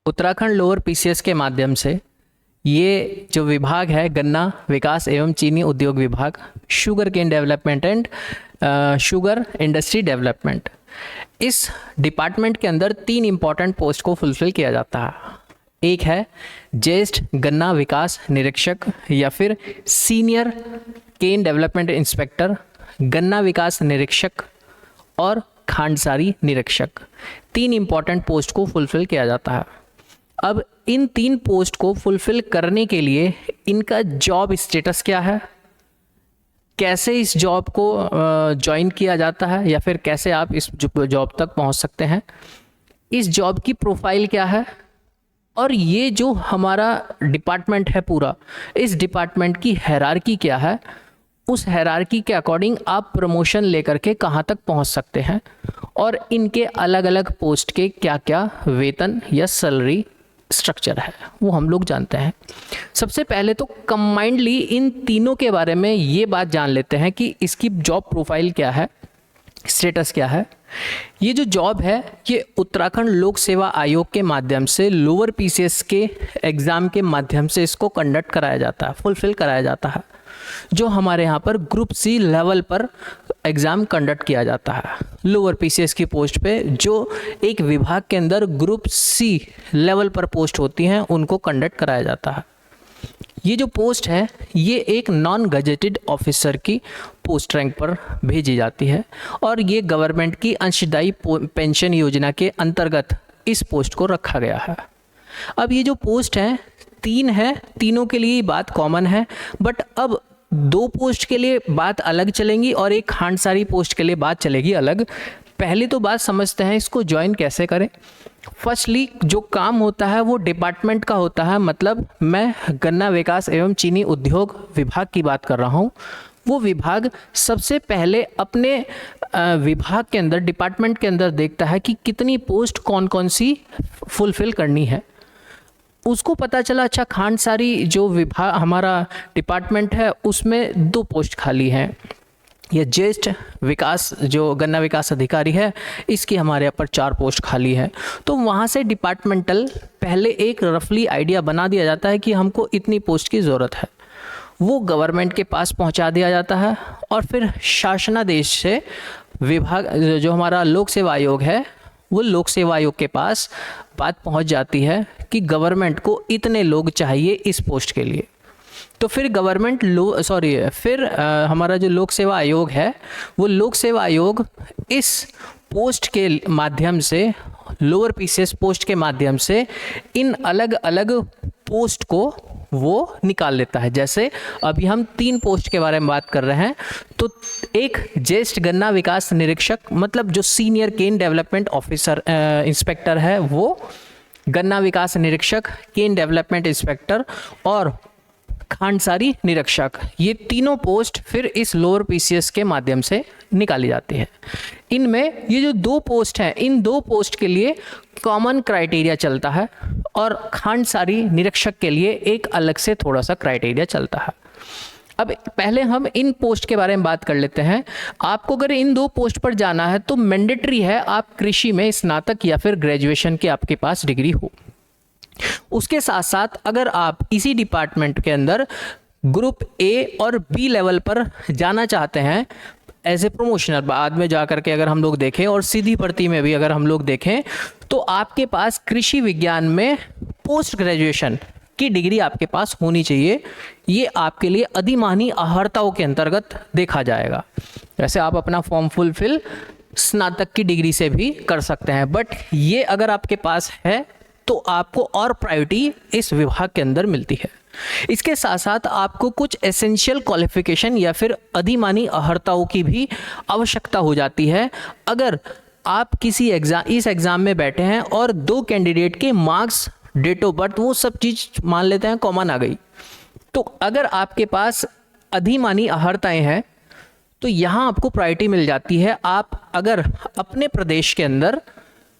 Uttarakhand lower PCS के माध्यम से ये जो विभाग है, गन्ना विकास एवं चीनी उद्योग विभाग, sugar cane development and sugar industry development, इस डिपार्टमेंट के अंदर 3 इंपॉर्टेंट पोस्ट को फुलफिल किया जाता है। एक है ज्येष्ठ गन्ना विकास निरीक्षक या फिर सीनियर केन डेवलपमेंट इंस्पेक्टर, गन्ना विकास निरीक्षक और खांडसारी निरीक्षक। 3 इंपॉर्टेंट पोस्ट को फुलफिल किया जाता है। अब इन 3 पोस्ट को फुलफिल करने के लिए इनका जॉब स्टेटस क्या है, कैसे इस जॉब को ज्वाइन किया जाता है या फिर कैसे आप इस जॉब तक पहुंच सकते हैं, इस जॉब की प्रोफाइल क्या है, और ये जो हमारा डिपार्टमेंट है पूरा, इस डिपार्टमेंट की हायरार्की क्या है, उस हायरार्की के अकॉर्डिंग आप प्रमोशन लेकर के कहाँ तक पहुँच सकते हैं, और इनके अलग अलग पोस्ट के क्या क्या वेतन या सैलरी स्ट्रक्चर है वो हम लोग जानते हैं। सबसे पहले तो कंबाइंडली इन तीनों के बारे में ये बात जान लेते हैं कि इसकी जॉब प्रोफाइल क्या है, स्टेटस क्या है। ये जो जॉब है ये उत्तराखंड लोक सेवा आयोग के माध्यम से लोअर पीसीएस के एग्ज़ाम के माध्यम से इसको कंडक्ट कराया जाता है, फुलफिल कराया जाता है, जो हमारे यहाँ पर ग्रुप सी लेवल पर एग्ज़ाम कंडक्ट किया जाता है। लोअर पीसीएस की पोस्ट पे जो एक विभाग के अंदर ग्रुप सी लेवल पर पोस्ट होती हैं उनको कंडक्ट कराया जाता है। ये जो पोस्ट है ये एक नॉन गजेटेड ऑफिसर की पोस्ट रैंक पर भेजी जाती है और ये गवर्नमेंट की अंशदायी पेंशन योजना के अंतर्गत इस पोस्ट को रखा गया है। अब ये जो पोस्ट है 3 है, तीनों के लिए बात कॉमन है, बट अब 2 पोस्ट के लिए बात अलग चलेंगी और एक खांडसारी पोस्ट के लिए बात चलेगी अलग। पहले तो बात समझते हैं इसको ज्वाइन कैसे करें। फर्स्टली जो काम होता है वो डिपार्टमेंट का होता है, मतलब मैं गन्ना विकास एवं चीनी उद्योग विभाग की बात कर रहा हूँ। वो विभाग सबसे पहले अपने विभाग के अंदर, डिपार्टमेंट के अंदर देखता है कि कितनी पोस्ट कौन कौन सी फुलफिल करनी है। उसको पता चला अच्छा खांडसारी जो विभाग हमारा डिपार्टमेंट है उसमें 2 पोस्ट खाली हैं, या ज्येष्ठ विकास जो गन्ना विकास अधिकारी है इसकी हमारे यहाँ पर 4 पोस्ट खाली है। तो वहाँ से डिपार्टमेंटल पहले एक रफली आइडिया बना दिया जाता है कि हमको इतनी पोस्ट की ज़रूरत है, वो गवर्नमेंट के पास पहुँचा दिया जाता है और फिर शासनादेश से विभाग जो हमारा लोक सेवा आयोग है वो लोक सेवा आयोग के पास बात पहुंच जाती है कि गवर्नमेंट को इतने लोग चाहिए इस पोस्ट के लिए। तो फिर फिर हमारा जो लोक सेवा आयोग है वो लोक सेवा आयोग इस पोस्ट के माध्यम से, लोअर पीसीएस पोस्ट के माध्यम से इन अलग अलग पोस्ट को वो निकाल लेता है। जैसे अभी हम 3 पोस्ट के बारे में बात कर रहे हैं, तो एक ज्येष्ठ गन्ना विकास निरीक्षक, मतलब जो सीनियर केन डेवलपमेंट ऑफिसर इंस्पेक्टर है वो, गन्ना विकास निरीक्षक, केन डेवलपमेंट इंस्पेक्टर और खांडसारी निरीक्षक, ये तीनों पोस्ट फिर इस लोअर पीसीएस के माध्यम से निकाली जाती है। इनमें ये जो 2 पोस्ट हैं, इन 2 पोस्ट के लिए कॉमन क्राइटेरिया चलता है और खांडसारी निरीक्षक के लिए एक अलग से थोड़ा सा क्राइटेरिया चलता है। अब पहले हम इन पोस्ट के बारे में बात कर लेते हैं। आपको अगर इन 2 पोस्ट पर जाना है तो मैंडेटरी है आप कृषि में स्नातक या फिर ग्रेजुएशन की आपके पास डिग्री हो। उसके साथ साथ अगर आप इसी डिपार्टमेंट के अंदर ग्रुप ए और बी लेवल पर जाना चाहते हैं एज ए प्रमोशनर, बाद में जा करके अगर हम लोग देखें और सीधी भर्ती में भी अगर हम लोग देखें तो आपके पास कृषि विज्ञान में पोस्ट ग्रेजुएशन की डिग्री आपके पास होनी चाहिए। ये आपके लिए अधिमानी अहर्ताओं के अंतर्गत देखा जाएगा। वैसे आप अपना फॉर्म फुलफिल स्नातक की डिग्री से भी कर सकते हैं, बट ये अगर आपके पास है तो आपको और प्रायोरिटी इस विभाग के अंदर मिलती है। इसके साथ साथ आपको कुछ एसेंशियल क्वालिफिकेशन या फिर अधिमानी अहर्ताओं की भी आवश्यकता हो जाती है। अगर आप किसी इस एग्ज़ाम में बैठे हैं और 2 कैंडिडेट के मार्क्स, डेट ऑफ बर्थ, वो सब चीज़ मान लेते हैं कॉमन आ गई, तो अगर आपके पास अधिमानी अहर्ताएं हैं तो यहाँ आपको प्रायोरिटी मिल जाती है। आप अगर अपने प्रदेश के अंदर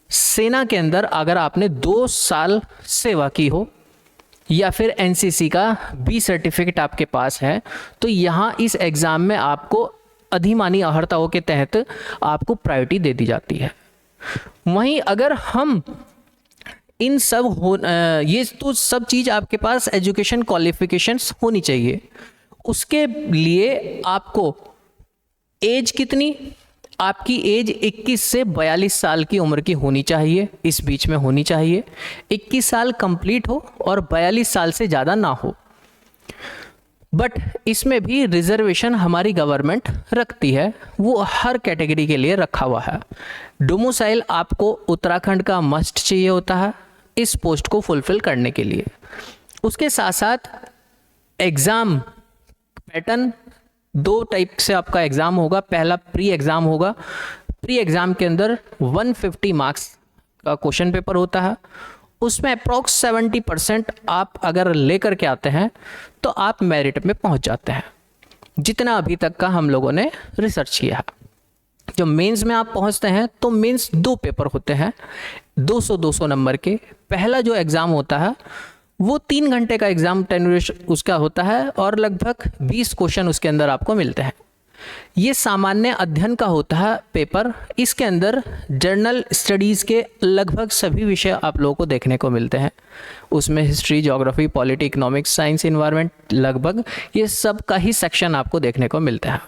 सेना के अंदर अगर आपने 2 साल सेवा की हो या फिर एनसीसी का बी सर्टिफिकेट आपके पास है तो यहाँ इस एग्ज़ाम में आपको अधिमानी अहर्ताओं के तहत आपको प्रायोरिटी दे दी जाती है। वहीं अगर हम इन सब ये तो सब चीज़ आपके पास एजुकेशन क्वालिफिकेशंस होनी चाहिए। उसके लिए आपको एज कितनी, आपकी एज 21 से 42 साल की उम्र की होनी चाहिए, इस बीच में होनी चाहिए। 21 साल कंप्लीट हो और 42 साल से ज़्यादा ना हो। बट इसमें भी रिजर्वेशन हमारी गवर्नमेंट रखती है, वो हर कैटेगरी के लिए रखा हुआ है। डोमिसाइल आपको उत्तराखंड का मस्ट चाहिए होता है इस पोस्ट को फुलफिल करने के लिए। उसके साथ साथ एग्ज़ाम पैटर्न, 2 टाइप से आपका एग्ज़ाम होगा। पहला प्री एग्ज़ाम होगा। प्री एग्ज़ाम के अंदर 150 मार्क्स का क्वेश्चन पेपर होता है। उसमें अप्रॉक्स 70% आप अगर लेकर के आते हैं तो आप मेरिट में पहुंच जाते हैं, जितना अभी तक का हम लोगों ने रिसर्च किया है। जब मेंस में आप पहुंचते हैं तो मेंस 2 पेपर होते हैं 200-200 नंबर के। पहला जो एग्ज़ाम होता है वो 3 घंटे का एग्ज़ाम टेन्यूरेशन उसका होता है और लगभग 20 क्वेश्चन उसके अंदर आपको मिलते हैं। ये सामान्य अध्ययन का होता है पेपर। इसके अंदर जर्नल स्टडीज़ के लगभग सभी विषय आप लोगों को देखने को मिलते हैं। उसमें history, geography, polity, economics, science, environment, लगभग ये सब का ही सेक्शन आपको देखने को मिलता है।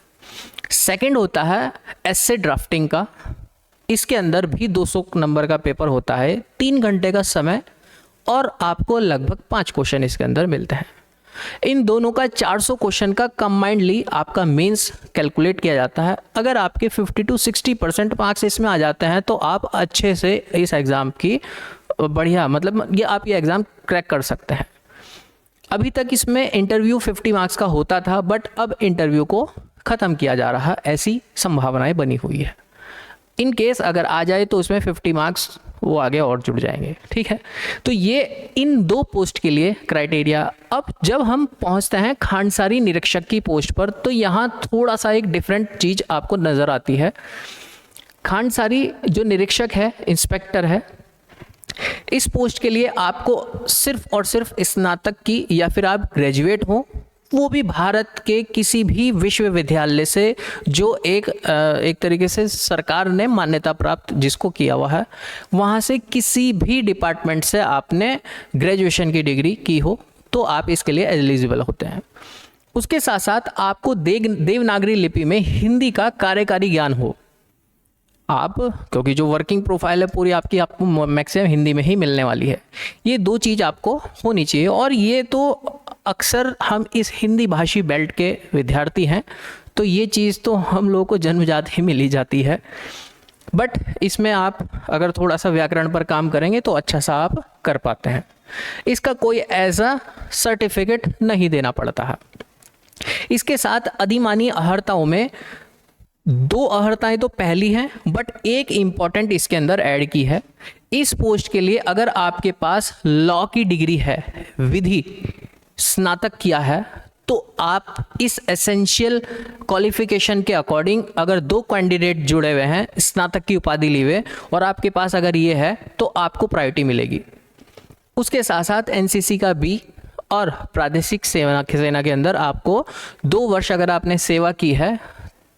सेकंड होता है एसे ड्राफ्टिंग का। इसके अंदर भी 200 नंबर का पेपर होता है, 3 घंटे का समय और आपको लगभग 5 क्वेश्चन इसके अंदर मिलते हैं। इन दोनों का 400 क्वेश्चन का कंबाइंडली आपका मेंस कैलकुलेट किया जाता है। अगर आपके 50 to 60% मार्क्स इसमें आ जाते हैं तो आप अच्छे से इस एग्ज़ाम की बढ़िया, मतलब ये एग्ज़ाम क्रैक कर सकते हैं। अभी तक इसमें इंटरव्यू 50 मार्क्स का होता था, बट अब इंटरव्यू को ख़त्म किया जा रहा है, ऐसी संभावनाएं बनी हुई है। इन केस अगर आ जाए तो उसमें 50 मार्क्स वो आगे और जुड़ जाएंगे, ठीक है। तो ये इन 2 पोस्ट के लिए क्राइटेरिया। अब जब हम पहुंचते हैं खानसारी निरीक्षक की पोस्ट पर तो यहाँ थोड़ा सा एक डिफरेंट चीज़ आपको नज़र आती है। खानसारी जो निरीक्षक है, इंस्पेक्टर है, इस पोस्ट के लिए आपको सिर्फ और सिर्फ स्नातक की या फिर आप ग्रेजुएट हो, वो भी भारत के किसी भी विश्वविद्यालय से जो एक तरीके से सरकार ने मान्यता प्राप्त जिसको किया हुआ है, वहाँ से किसी भी डिपार्टमेंट से आपने ग्रेजुएशन की डिग्री की हो तो आप इसके लिए एलिजिबल होते हैं। उसके साथ साथ आपको देवनागरी लिपि में हिंदी का कार्यकारी ज्ञान हो। आप, क्योंकि जो वर्किंग प्रोफाइल है पूरी आपको मैक्सिमम हिंदी में ही मिलने वाली है, ये 2 चीज़ आपको होनी चाहिए। और ये तो अक्सर हम इस हिंदी भाषी बेल्ट के विद्यार्थी हैं तो ये चीज़ तो हम लोगों को जन्मजात ही मिली जाती है, बट इसमें आप अगर थोड़ा सा व्याकरण पर काम करेंगे तो अच्छा सा आप कर पाते हैं। इसका कोई ऐसा सर्टिफिकेट नहीं देना पड़ता है। इसके साथ अधिमानी अहर्ताओं में 2 अहर्ताएं तो पहली हैं, बट एक इम्पॉर्टेंट इसके अंदर ऐड की है। इस पोस्ट के लिए अगर आपके पास लॉ की डिग्री है, विधि स्नातक किया है, तो आप इस एसेंशियल क्वालिफिकेशन के अकॉर्डिंग अगर 2 कैंडिडेट जुड़े हुए हैं स्नातक की उपाधि लिए हुए और आपके पास अगर ये है तो आपको प्रायोरिटी मिलेगी। उसके साथ साथ एनसीसी का बी और प्रादेशिक सेना के अंदर आपको 2 वर्ष अगर आपने सेवा की है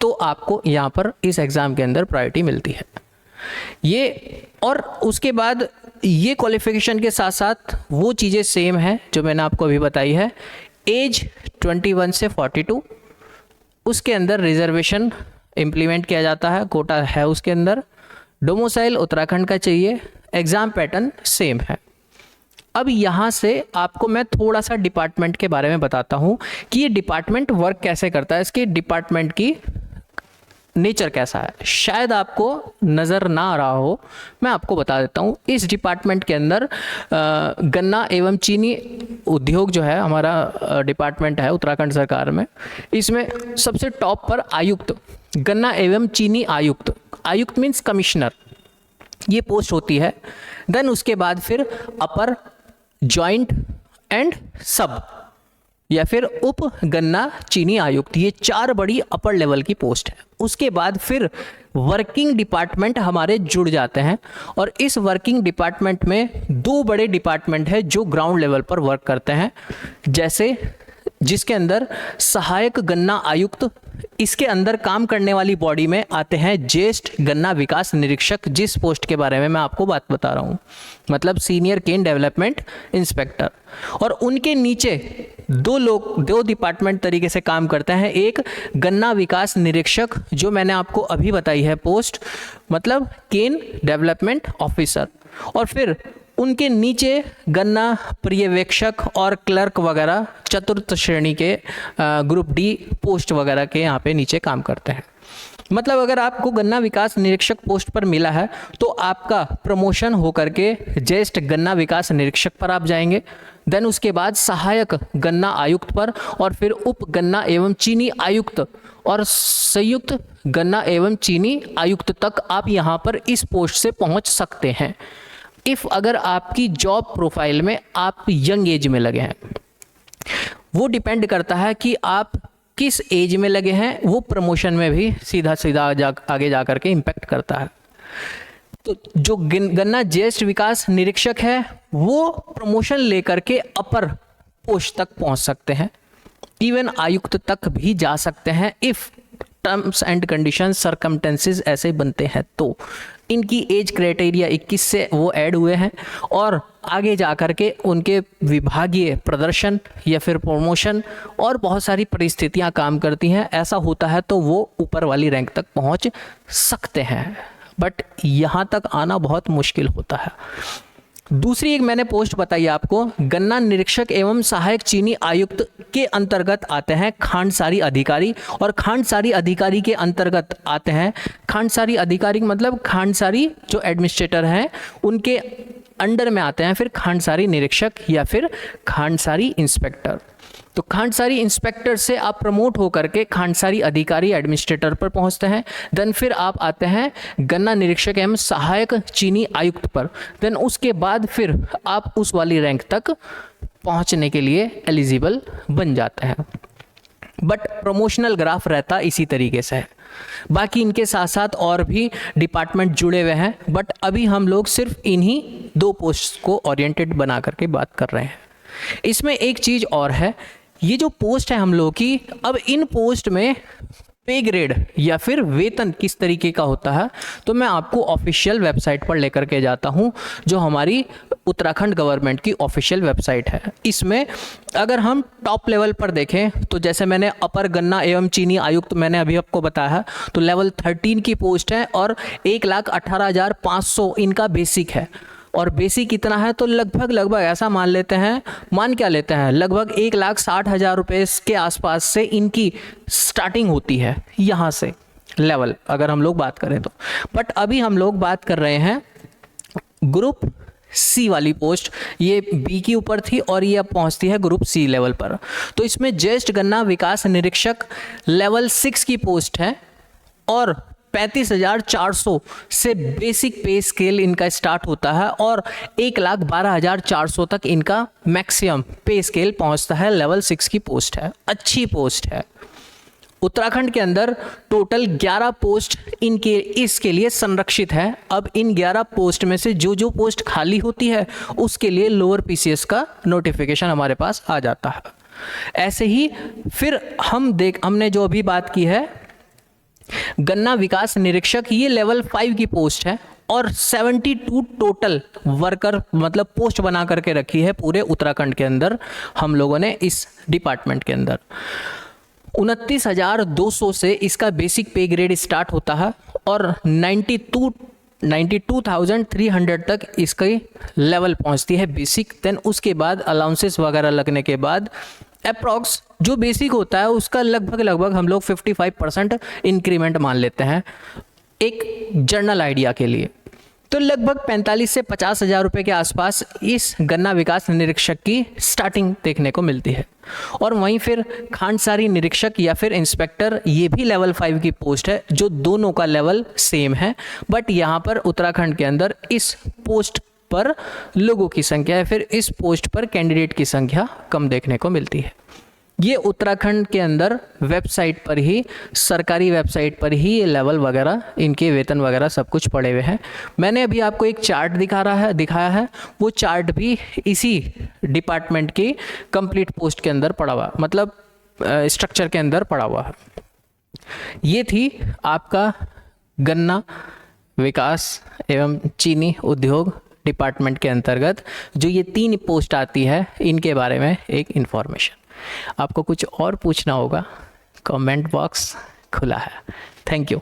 तो आपको यहाँ पर इस एग्ज़ाम के अंदर प्रायोरिटी मिलती है। ये और उसके बाद ये क्वालिफिकेशन के साथ साथ वो चीज़ें सेम है जो मैंने आपको अभी बताई है। एज 21 से 42, उसके अंदर रिजर्वेशन इम्प्लीमेंट किया जाता है, कोटा है उसके अंदर। डोमिसाइल उत्तराखंड का चाहिए। एग्ज़ाम पैटर्न सेम है। अब यहाँ से आपको मैं थोड़ा सा डिपार्टमेंट के बारे में बताता हूँ कि ये डिपार्टमेंट वर्क कैसे करता है, इसके डिपार्टमेंट की नेचर कैसा है। शायद आपको नज़र ना आ रहा हो, मैं आपको बता देता हूँ। इस डिपार्टमेंट के अंदर गन्ना एवं चीनी उद्योग जो है हमारा डिपार्टमेंट है उत्तराखंड सरकार में, इसमें सबसे टॉप पर आयुक्त, गन्ना एवं चीनी आयुक्त, आयुक्त मीन्स कमिश्नर, ये पोस्ट होती है। देन उसके बाद फिर अपर, जॉइंट एंड सब या फिर उप गन्ना चीनी आयुक्त, ये 4 बड़ी अपर लेवल की पोस्ट है। उसके बाद फिर वर्किंग डिपार्टमेंट हमारे जुड़ जाते हैं और इस वर्किंग डिपार्टमेंट में 2 बड़े डिपार्टमेंट है जो ग्राउंड लेवल पर वर्क करते हैं, जैसे जिसके अंदर सहायक गन्ना आयुक्त इसके अंदर काम करने वाली बॉडी में आते हैं ज्येष्ठ गन्ना विकास निरीक्षक, जिस पोस्ट के बारे में मैं आपको बात बता रहा हूँ, मतलब सीनियर केन डेवलपमेंट इंस्पेक्टर। और उनके नीचे दो डिपार्टमेंट तरीके से काम करते हैं। एक गन्ना विकास निरीक्षक, जो मैंने आपको अभी बताई है पोस्ट, मतलब केन डेवलपमेंट ऑफिसर, और फिर उनके नीचे गन्ना पर्यवेक्षक और क्लर्क वगैरह चतुर्थ श्रेणी के ग्रुप डी पोस्ट वगैरह के यहाँ पे नीचे काम करते हैं। मतलब अगर आपको गन्ना विकास निरीक्षक पोस्ट पर मिला है तो आपका प्रमोशन होकर के ज्येष्ठ गन्ना विकास निरीक्षक पर आप जाएंगे, देन उसके बाद सहायक गन्ना आयुक्त पर, और फिर उप गन्ना एवं चीनी आयुक्त और संयुक्त गन्ना एवं चीनी आयुक्त तक आप यहाँ पर इस पोस्ट से पहुँच सकते हैं। इफ़ अगर आपकी जॉब प्रोफाइल में आप यंग एज में लगे हैं, वो डिपेंड करता है कि आप किस एज में लगे हैं, वो प्रमोशन में भी सीधा आगे जा कर के इम्पैक्ट करता है। तो जो गन्ना ज्येष्ठ विकास निरीक्षक है वो प्रमोशन लेकर के अपर पोस्ट तक पहुंच सकते हैं, इवन आयुक्त तक भी जा सकते हैं if terms and condition circumstances ऐसे बनते हैं। तो इनकी एज क्राइटेरिया 21 से वो ऐड हुए हैं, और आगे जा कर के उनके विभागीय प्रदर्शन या फिर प्रमोशन और बहुत सारी परिस्थितियां काम करती हैं। ऐसा होता है तो वो ऊपर वाली रैंक तक पहुंच सकते हैं, बट यहाँ तक आना बहुत मुश्किल होता है। दूसरी एक मैंने पोस्ट बताई आपको, गन्ना निरीक्षक एवं सहायक चीनी आयुक्त के अंतर्गत आते हैं खांडसारी अधिकारी, और खांडसारी अधिकारी के अंतर्गत आते हैं, खांडसारी अधिकारी मतलब खांडसारी जो एडमिनिस्ट्रेटर हैं उनके अंडर में आते हैं फिर खांडसारी निरीक्षक या फिर खांडसारी इंस्पेक्टर। तो खांडसारी इंस्पेक्टर से आप प्रमोट होकर के खांडसारी अधिकारी एडमिनिस्ट्रेटर पर पहुंचते हैं, देन फिर आप आते हैं गन्ना निरीक्षक एवं सहायक चीनी आयुक्त पर, देन उसके बाद फिर आप उस वाली रैंक तक पहुंचने के लिए एलिजिबल बन जाते हैं। बट प्रमोशनल ग्राफ रहता इसी तरीके से है। बाकी इनके साथ साथ और भी डिपार्टमेंट जुड़े हुए हैं, बट अभी हम लोग सिर्फ इन्हीं 2 पोस्ट को ओरिएंटेड बना करके बात कर रहे हैं। इसमें एक चीज़ और है, ये जो पोस्ट है हम लोग की, अब इन पोस्ट में पे ग्रेड या फिर वेतन किस तरीके का होता है, तो मैं आपको ऑफिशियल वेबसाइट पर लेकर के जाता हूं, जो हमारी उत्तराखंड गवर्नमेंट की ऑफिशियल वेबसाइट है। इसमें अगर हम टॉप लेवल पर देखें तो जैसे मैंने अपर गन्ना एवं चीनी आयुक्त मैंने अभी आपको बताया है, तो लेवल 13 की पोस्ट है और 1,18,500 इनका बेसिक है। और बेसिक कितना है, तो लगभग ऐसा मान लेते हैं, लगभग 1,60,000 रुपये के आसपास से इनकी स्टार्टिंग होती है यहाँ से लेवल, अगर हम लोग बात करें तो। बट अभी हम लोग बात कर रहे हैं ग्रुप सी वाली पोस्ट, ये बी के ऊपर थी और ये अब पहुँचती है ग्रुप सी लेवल पर। तो इसमें ज्येष्ठ गन्ना विकास निरीक्षक लेवल 6 की पोस्ट है, और 35,400 से बेसिक पे स्केल इनका स्टार्ट होता है, और 1,12,400 तक इनका मैक्सिमम पे स्केल पहुंचता है। लेवल 6 की पोस्ट है, अच्छी पोस्ट है। उत्तराखंड के अंदर टोटल 11 पोस्ट इसके लिए संरक्षित है। अब इन 11 पोस्ट में से जो पोस्ट खाली होती है उसके लिए लोअर पीसीएस का नोटिफिकेशन हमारे पास आ जाता है। ऐसे ही फिर हमने जो अभी बात की है गन्ना विकास निरीक्षक, ये लेवल 5 की पोस्ट है, और 72 टोटल वर्कर मतलब पोस्ट बना करके रखी है पूरे उत्तराखंड के अंदर हम लोगों ने इस डिपार्टमेंट के अंदर। 29,200 से इसका बेसिक पे ग्रेड स्टार्ट होता है, और 92,300 तक इसकी लेवल पहुंचती है बेसिक। देन उसके बाद अलाउंसेस वगैरह लगने के बाद अप्रॉक्स जो बेसिक होता है उसका लगभग हम लोग 55% इंक्रीमेंट मान लेते हैं एक जर्नल आइडिया के लिए। तो लगभग 45 से 50,000 रुपये के आसपास इस गन्ना विकास निरीक्षक की स्टार्टिंग देखने को मिलती है। और वहीं फिर खांडसारी निरीक्षक या फिर इंस्पेक्टर, ये भी लेवल 5 की पोस्ट है, जो दोनों का लेवल सेम है, बट यहाँ पर उत्तराखंड के अंदर इस पोस्ट पर लोगों की संख्या या फिर इस पोस्ट पर कैंडिडेट की संख्या कम देखने को मिलती है। ये उत्तराखंड के अंदर वेबसाइट पर ही, सरकारी वेबसाइट पर ही ये लेवल वगैरह, इनके वेतन वगैरह सब कुछ पड़े हुए हैं। मैंने अभी आपको एक चार्ट दिखाया है, वो चार्ट भी इसी डिपार्टमेंट की कंप्लीट पोस्ट के अंदर पड़ा हुआ, मतलब स्ट्रक्चर के अंदर पड़ा हुआ है। ये थी आपका गन्ना विकास एवं चीनी उद्योग डिपार्टमेंट के अंतर्गत जो ये 3 पोस्ट आती है, इनके बारे में एक इन्फॉर्मेशन। आपको कुछ और पूछना होगा, कमेंट बॉक्स खुला है। Thank you.